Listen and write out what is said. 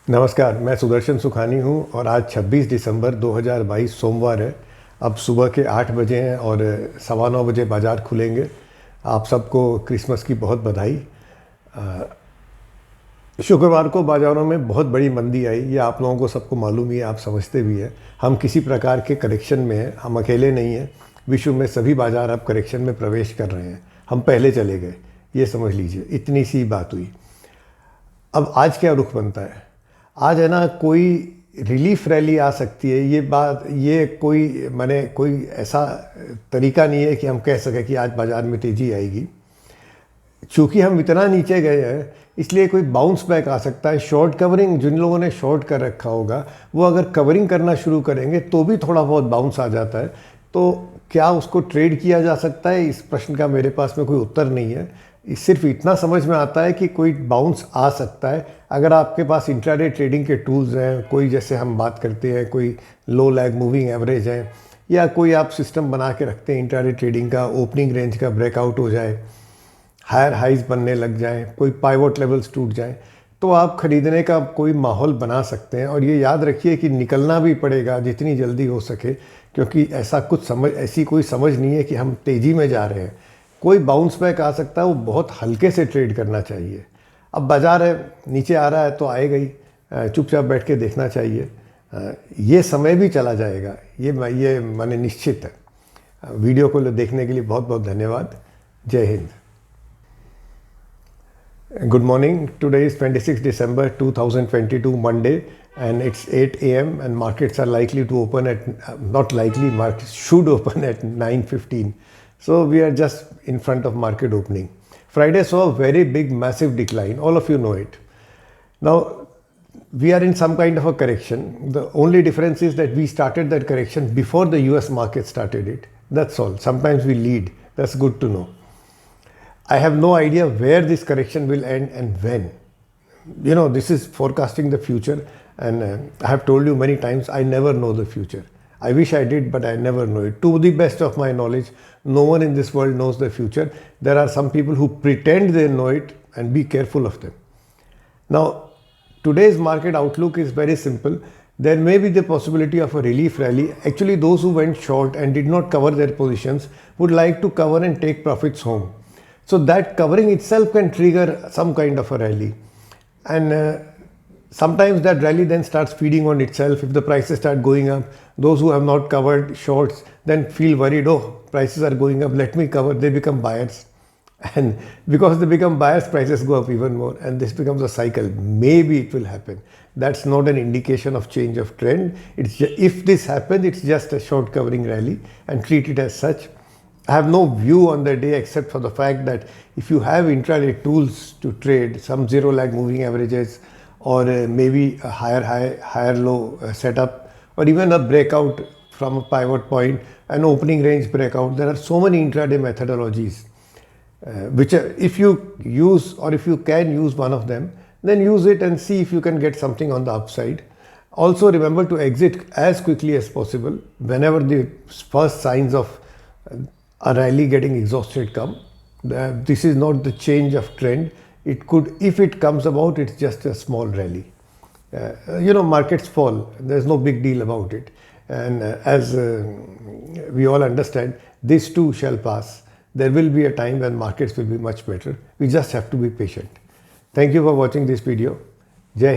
नमस्कार, मैं सुदर्शन सुखानी हूँ और आज 26 दिसंबर 2022 सोमवार है। अब सुबह के 8 बजे हैं और 9:15 बजे बाज़ार खुलेंगे। आप सबको क्रिसमस की बहुत बधाई। शुक्रवार को बाज़ारों में बहुत बड़ी मंदी आई, ये आप लोगों को सबको मालूम ही है, आप समझते भी हैं। हम किसी प्रकार के करेक्शन में हैं, हम अकेले नहीं हैं। विश्व में सभी बाज़ार अब करेक्शन में प्रवेश कर रहे हैं। हम पहले चले गए, ये समझ लीजिए, इतनी सी बात हुई। अब आज क्या रुख बनता है? आज है ना, कोई रिलीफ रैली आ सकती है, ये बात, ये कोई ऐसा तरीका नहीं है कि हम कह सकें कि आज बाज़ार में तेज़ी आएगी। चूँकि हम इतना नीचे गए हैं, इसलिए कोई बाउंस बैक आ सकता है। शॉर्ट कवरिंग, जिन लोगों ने शॉर्ट कर रखा होगा, वो अगर कवरिंग करना शुरू करेंगे तो भी थोड़ा बहुत बाउंस आ जाता है। तो क्या उसको ट्रेड किया जा सकता है? इस प्रश्न का मेरे पास में कोई उत्तर नहीं है। सिर्फ इतना समझ में आता है कि कोई बाउंस आ सकता है अगर आपके पास इंट्राडे ट्रेडिंग के टूल्स हैं, कोई जैसे हम बात करते हैं कोई लो लैग मूविंग एवरेज है, या कोई आप सिस्टम बना के रखते हैं इंट्राडे ट्रेडिंग का, ओपनिंग रेंज का ब्रेकआउट हो जाए, हायर हाइज बनने लग जाएं, कोई पाइवोट लेवल्स टूट जाएं, तो आप ख़रीदने का कोई माहौल बना सकते हैं। और ये याद रखिए कि निकलना भी पड़ेगा जितनी जल्दी हो सके, क्योंकि ऐसी कोई समझ नहीं है कि हम तेज़ी में जा रहे हैं। कोई बाउंस बैक आ सकता है, वो बहुत हल्के से ट्रेड करना चाहिए। अब बाज़ार है, नीचे आ रहा है तो आएगा ही, चुपचाप बैठ के देखना चाहिए। ये समय भी चला जाएगा, ये माने निश्चित है। वीडियो को देखने के लिए बहुत बहुत धन्यवाद। जय Hind. Good morning. Today is 26 December 2022, Monday, and it's 8 a.m. and markets are likely to open at, not likely, markets should open at 9:15. So we are just in front of market opening. Friday saw a very big, massive decline. All of you know it. Now, we are in some kind of a correction. The only difference is that we started that correction before the US market started it. That's all. Sometimes we lead. That's good to know. I have no idea where this correction will end and when. You know, this is forecasting the future, and I have told you many times, I never know the future. I wish I did, but I never know it. To the best of my knowledge, no one in this world knows the future. There are some people who pretend they know it, and be careful of them. Now, today's market outlook is very simple. There may be the possibility of a relief rally. Actually, those who went short and did not cover their positions would like to cover and take profits home. So that covering itself can trigger some kind of a rally, and sometimes that rally then starts feeding on itself. If the prices start going up, those who have not covered shorts then feel worried, oh, prices are going up, let me cover. They become buyers, and because they become buyers, prices go up even more, and this becomes a cycle. Maybe it will happen. That's not an indication of change of trend. If this happens, it's just a short covering rally, and treat it as such. I have no view on the day except for the fact that if you have intraday tools to trade, some zero lag moving averages, or maybe a higher high, higher low setup, or even a breakout from a pivot point, an opening range breakout, there are so many intraday methodologies, which if you use, or if you can use one of them, then use it and see if you can get something on the upside. Also remember to exit as quickly as possible whenever the first signs of a rally getting exhausted come. This is not the change of trend. It could, if it comes about, it's just a small rally. You know, markets fall. There's no big deal about it. And as we all understand, this too shall pass. There will be a time when markets will be much better. We just have to be patient. Thank you for watching this video. Jai Hind.